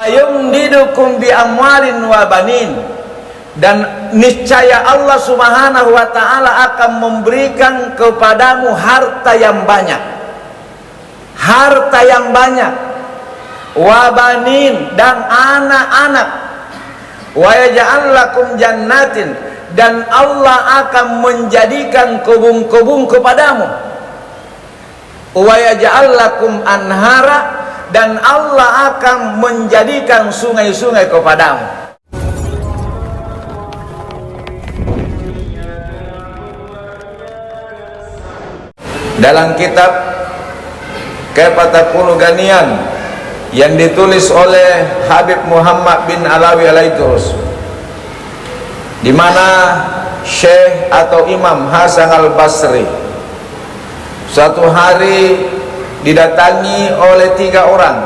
yumdidukum bi amwalin wa banin, dan niscaya Allah Subhanahu wa taala akan memberikan kepadamu harta yang banyak, harta yang banyak, wa banin, dan anak-anak, wa yaj'al lakum jannatin, dan Allah akan menjadikan kebun-kebun kepadamu, wa yaj'al lakum anhara, dan Allah akan menjadikan sungai-sungai kepadamu. Dalam kitab Kaifatakunu Ganiyan yang ditulis oleh Habib Muhammad bin Alawi Alaidrus, di mana Syekh atau Imam Hasan al-Basri suatu hari didatangi oleh 3 orang.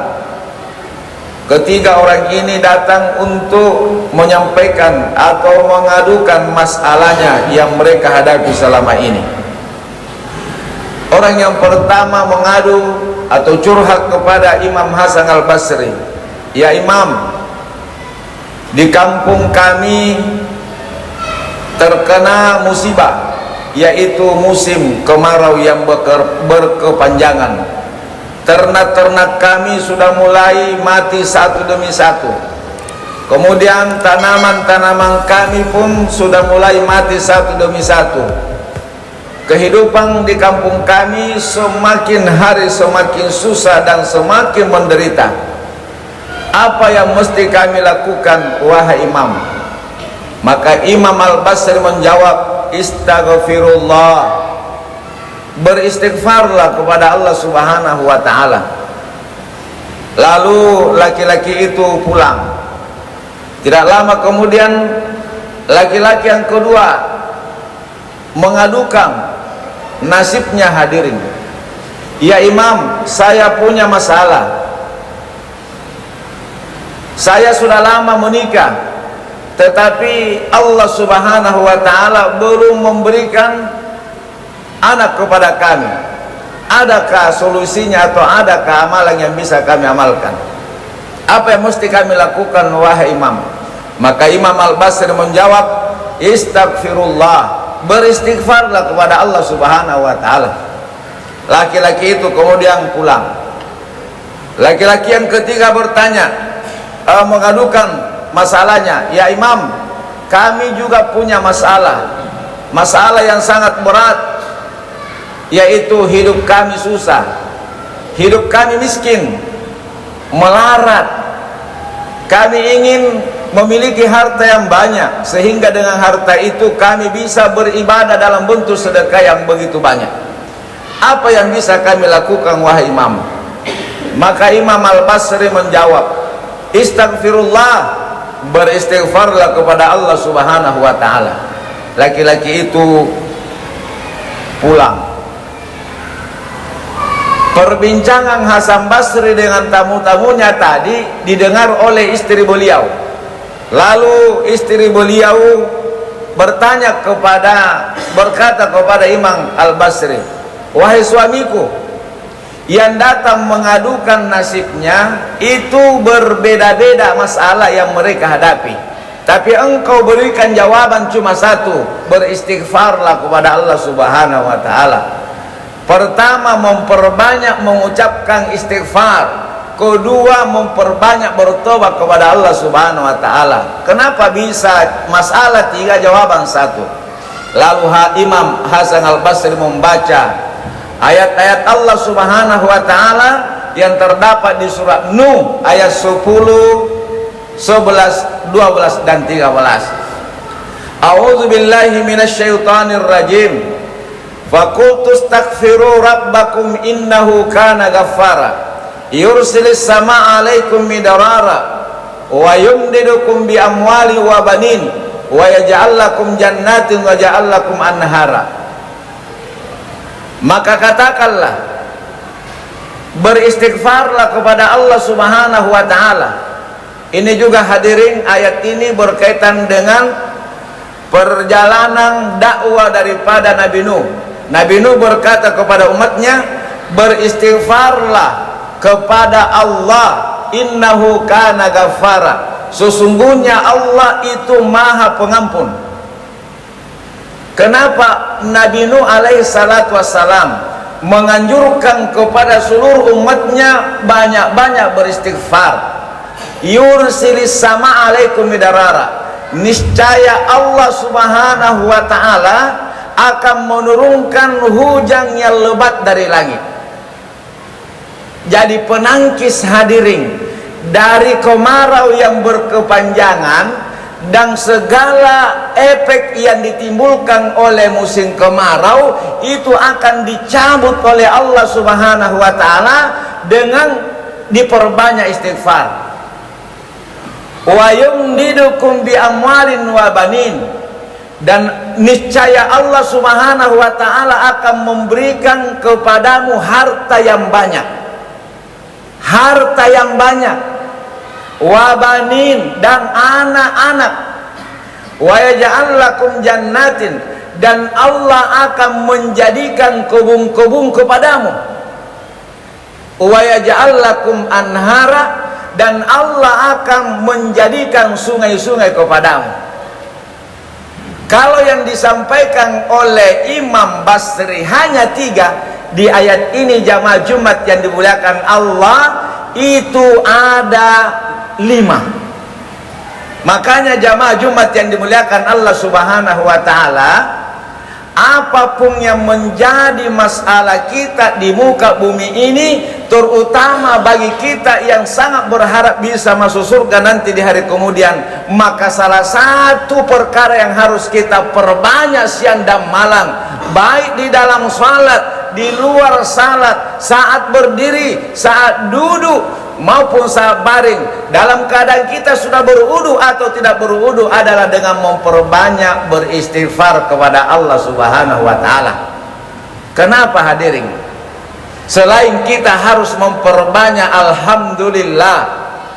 Ketiga orang ini datang untuk menyampaikan atau mengadukan masalahnya yang mereka hadapi selama ini. Orang yang pertama mengadu atau curhat kepada Imam Hasan al-Basri, "Ya Imam, di kampung kami terkena musibah, yaitu musim kemarau yang berkepanjangan. Ternak-ternak kami sudah mulai mati satu demi satu. Kemudian tanaman-tanaman kami pun sudah mulai mati satu demi satu. Kehidupan di kampung kami semakin hari semakin susah dan semakin menderita. Apa yang mesti kami lakukan, wahai Imam?" Maka Imam Al-Basri menjawab, "Istaghfirullah, beristighfarlah kepada Allah Subhanahu wa ta'ala." Lalu laki-laki itu pulang. Tidak lama kemudian laki-laki yang kedua mengadukan nasibnya, hadirin. "Ya Imam, saya punya masalah. Saya sudah lama menikah, tetapi Allah Subhanahu wa ta'ala belum memberikan anak kepada kami. Adakah solusinya atau adakah amalan yang bisa kami amalkan? Apa yang mesti kami lakukan, wahai Imam?" Maka Imam Al-Basri menjawab, "Istaghfirullah, beristighfarlah kepada Allah Subhanahu wa ta'ala." Laki-laki itu kemudian pulang. Laki-laki yang ketiga bertanya, mengadukan masalahnya, "Ya Imam, kami juga punya masalah yang sangat berat, yaitu hidup kami susah, hidup kami miskin, melarat. Kami ingin memiliki harta yang banyak, sehingga dengan harta itu kami bisa beribadah dalam bentuk sedekah yang begitu banyak. Apa yang bisa kami lakukan, wahai Imam?" Maka Imam Al-Basri menjawab, "Istaghfirullah, beristighfarlah kepada Allah Subhanahu wa ta'ala." Laki-laki itu pulang. Perbincangan Hasan Basri dengan tamu-tamunya tadi didengar oleh istri beliau. Lalu istri beliau berkata kepada Imam Al-Basri, "Wahai suamiku, yang datang mengadukan nasibnya itu berbeda-beda masalah yang mereka hadapi, tapi engkau berikan jawaban cuma satu, beristighfarlah kepada Allah Subhanahu wa ta'ala. Pertama, memperbanyak mengucapkan istighfar. Kedua, memperbanyak bertobat kepada Allah Subhanahu wa ta'ala." Kenapa bisa masalah 3 jawaban 1? Lalu Imam Hasan al-Basri membaca ayat-ayat Allah Subhanahu wa ta'ala yang terdapat di surat Nuh ayat 10, 11, 12 dan 13. "A'udzu billahi minasyaitonir rajim. Faqultu astaghfiru rabbakum innahu kana ghaffara. Yursilis samaa'a 'alaikum midrara wa yumdidukum bi amwali wa banin wa yaj'al lakum jannatin wa yaj'al lakum anhara." Maka katakanlah, beristighfarlah kepada Allah Subhanahu wa ta'ala. Ini juga hadirin, ayat ini berkaitan dengan perjalanan dakwah daripada Nabi Nuh. Nabi Nuh berkata kepada umatnya, beristighfarlah kepada Allah innahu kana ghaffara, sesungguhnya Allah itu maha pengampun. Kenapa Nabi Nuh alaihi salatu wassalam menganjurkan kepada seluruh umatnya banyak-banyak beristighfar? Yursilis sama alaikum midarara, niscaya Allah subhanahu wa ta'ala akan menurunkan hujan yang lebat dari langit, jadi penangkis hadirin dari kemarau yang berkepanjangan dan segala efek yang ditimbulkan oleh musim kemarau itu akan dicabut oleh Allah subhanahu wa ta'ala dengan diperbanyak istighfar. Wa yumdidukum bi amwalin wa banin, dan niscaya Allah subhanahu wa ta'ala akan memberikan kepadamu harta yang banyak, harta yang banyak, wa banin, dan anak-anak, wa yaj'al lakum jannatin, dan Allah akan menjadikan kebun-kebun kepadamu, wa yaj'al lakum anhara, dan Allah akan menjadikan sungai-sungai kepadamu. Kalau yang disampaikan oleh Imam Basri hanya 3 di ayat ini, jamaah Jumat yang dimuliakan Allah, itu ada 5. Makanya jamaah Jumat yang dimuliakan Allah subhanahu wa ta'ala, apapun yang menjadi masalah kita di muka bumi ini, terutama bagi kita yang sangat berharap bisa masuk surga nanti di hari kemudian, maka salah satu perkara yang harus kita perbanyak siang dan malam, baik di dalam salat, di luar salat, saat berdiri, saat duduk, maupun saat baring, dalam keadaan kita sudah berwudu atau tidak berwudu, adalah dengan memperbanyak beristighfar kepada Allah subhanahu wa ta'ala. Kenapa hadirin? Selain kita harus memperbanyak alhamdulillah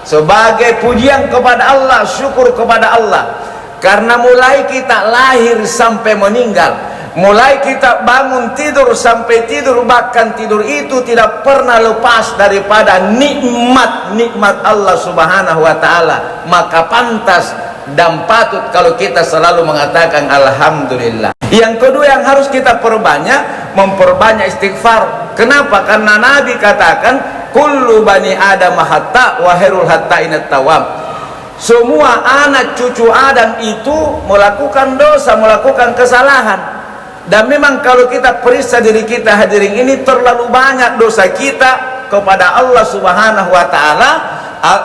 sebagai pujian kepada Allah, syukur kepada Allah, karena mulai kita lahir sampai meninggal, mulai kita bangun tidur sampai tidur, bahkan tidur itu tidak pernah lepas daripada nikmat Allah subhanahu wa ta'ala, maka pantas dan patut kalau kita selalu mengatakan alhamdulillah. Yang kedua yang harus kita perbanyak, memperbanyak istighfar. Kenapa? Karena Nabi katakan kullu bani adam hatta wa khairul hatta'inat tawab, semua anak cucu Adam itu melakukan dosa, melakukan kesalahan. Dan memang kalau kita periksa diri kita hadirin ini, terlalu banyak dosa kita kepada Allah subhanahu wa ta'ala.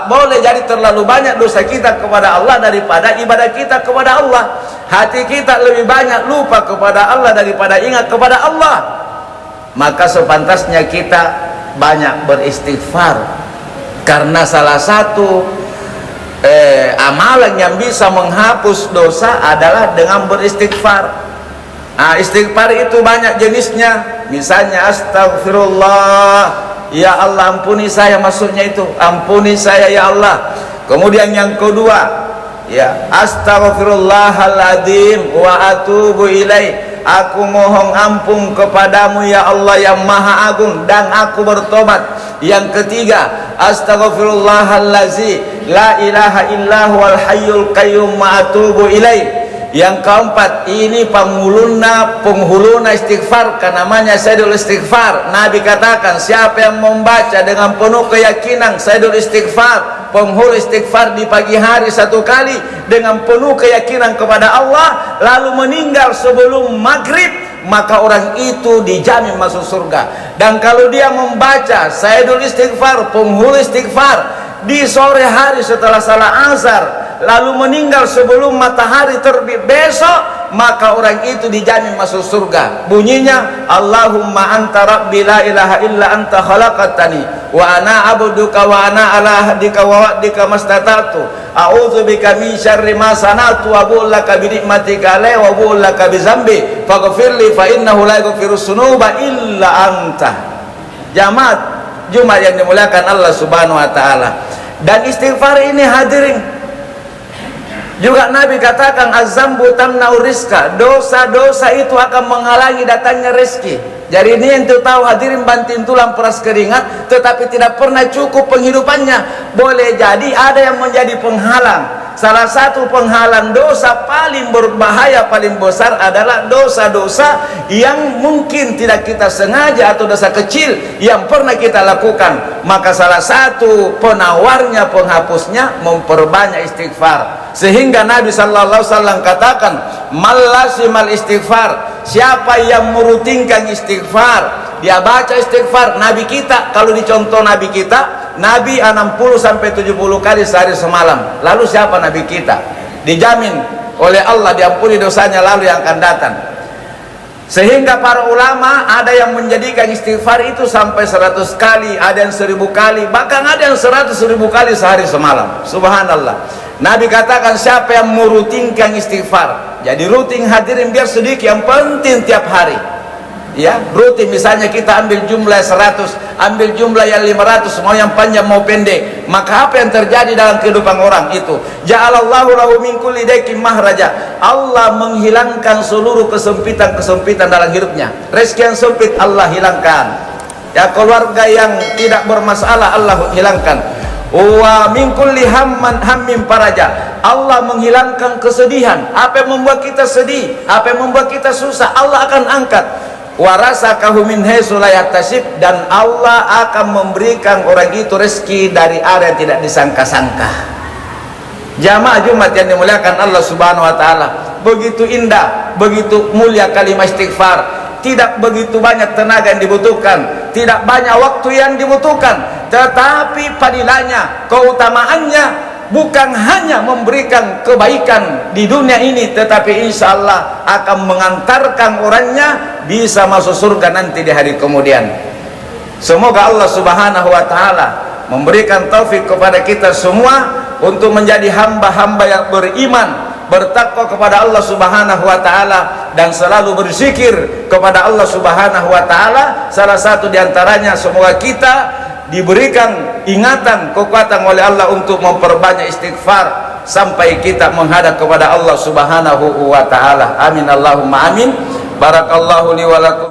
Boleh jadi terlalu banyak dosa kita kepada Allah daripada ibadah kita kepada Allah. Hati kita lebih banyak lupa kepada Allah daripada ingat kepada Allah. Maka sepantasnya kita banyak beristighfar, karena salah satu amalan yang bisa menghapus dosa adalah dengan beristighfar. Istighfar itu banyak jenisnya. Misalnya astagfirullah, ya Allah ampuni saya, maksudnya itu ampuni saya ya Allah. Kemudian yang kedua, ya astaghfirullahaladzim wa atubu ilaih, aku mohon ampun kepadamu ya Allah yang maha agung, dan aku bertobat. Yang ketiga, astaghfirullahallazi la ilaha illa huwal hayyul qayyum wa atubu ilaih. Yang keempat, ini penghuluna istighfar, kan namanya sayyidul istighfar. Nabi katakan, siapa yang membaca dengan penuh keyakinan sayyidul istighfar, penghulu istighfar di pagi hari 1 kali dengan penuh keyakinan kepada Allah, lalu meninggal sebelum maghrib, maka orang itu dijamin masuk surga. Dan kalau dia membaca sayyidul istighfar, penghulu istighfar di sore hari setelah salat asar, lalu meninggal sebelum matahari terbit besok, maka orang itu dijamin masuk surga. Bunyinya, Allahumma anta rabbi la ilaha illa anta khalaqatani wa ana abduka wa ana ala ahdika wa wa'dika mastata'tu a'udzu bika min syarri ma sana'tu wa bu'laka bi ni'matika alayya wa bu'laka bi dzambi faghfirli fa innahu la yaghfirus dzunuba illa anta. Jamaat Jumat yang dimuliakan Allah subhanahu wa ta'ala. Dan istighfar ini hadirin, juga Nabi katakan azambu tamna'u rizqa, dosa-dosa itu akan menghalangi datangnya rezeki. Jadi ini yang tahu hadirin banting tulang peras keringat, tetapi tidak pernah cukup penghidupannya. Boleh jadi ada yang menjadi penghalang. Salah satu penghalang dosa paling berbahaya, paling besar adalah dosa-dosa yang mungkin tidak kita sengaja atau dosa kecil yang pernah kita lakukan. Maka salah satu penawarnya, penghapusnya, memperbanyak istighfar. Sehingga Nabi sallallahu alaihi wasallam katakan, "Malasimal istighfar." Siapa yang merutinkan istighfar, dia baca istighfar. Nabi kita, kalau dicontoh Nabi kita, Nabi 60 sampai 70 kali sehari semalam. Lalu siapa Nabi kita? Dijamin oleh Allah diampuni dosanya lalu yang akan datang. Sehingga para ulama ada yang menjadikan istighfar itu sampai 100 kali, ada yang 1000 kali, bahkan ada yang 100.000 kali sehari semalam. Subhanallah. Nabi katakan siapa yang merutinkan istighfar. Jadi rutin hadirin, biar sedikit, yang penting tiap hari. Ya, rutin. Misalnya kita ambil jumlah 100, ambil jumlah yang 500, mau yang panjang mau pendek, maka apa yang terjadi dalam kehidupan orang itu? Ja'alallahu lahu min kulli daikin mahraja. Allah menghilangkan seluruh kesempitan-kesempitan dalam hidupnya. Rezeki yang sempit Allah hilangkan. Ya, keluarga yang tidak bermasalah Allah hilangkan. Wa min kulli hammin faraja. Allah menghilangkan kesedihan. Apa yang membuat kita sedih, apa yang membuat kita susah, Allah akan angkat. Warasakahu min haitsu la yahtasib, dan Allah akan memberikan orang itu rezeki dari arah yang tidak disangka-sangka. Jamaah Jumat yang dimuliakan Allah Subhanahu wa taala, begitu indah, begitu mulia kalimat istighfar. Tidak begitu banyak tenaga yang dibutuhkan, tidak banyak waktu yang dibutuhkan, tetapi fadilahnya, keutamaannya bukan hanya memberikan kebaikan di dunia ini, tetapi insya Allah akan mengantarkan orangnya bisa masuk surga nanti di hari kemudian. Semoga Allah Subhanahu wa taala memberikan taufik kepada kita semua untuk menjadi hamba-hamba yang beriman, bertakwa kepada Allah Subhanahu wa taala, dan selalu berzikir kepada Allah Subhanahu wa taala. Salah satu diantaranya, semoga kita diberikan ingatan, kekuatan oleh Allah untuk memperbanyak istighfar sampai kita menghadap kepada Allah Subhanahu wa taala. Amin Allahumma amin. Barakallahu li wa lakum.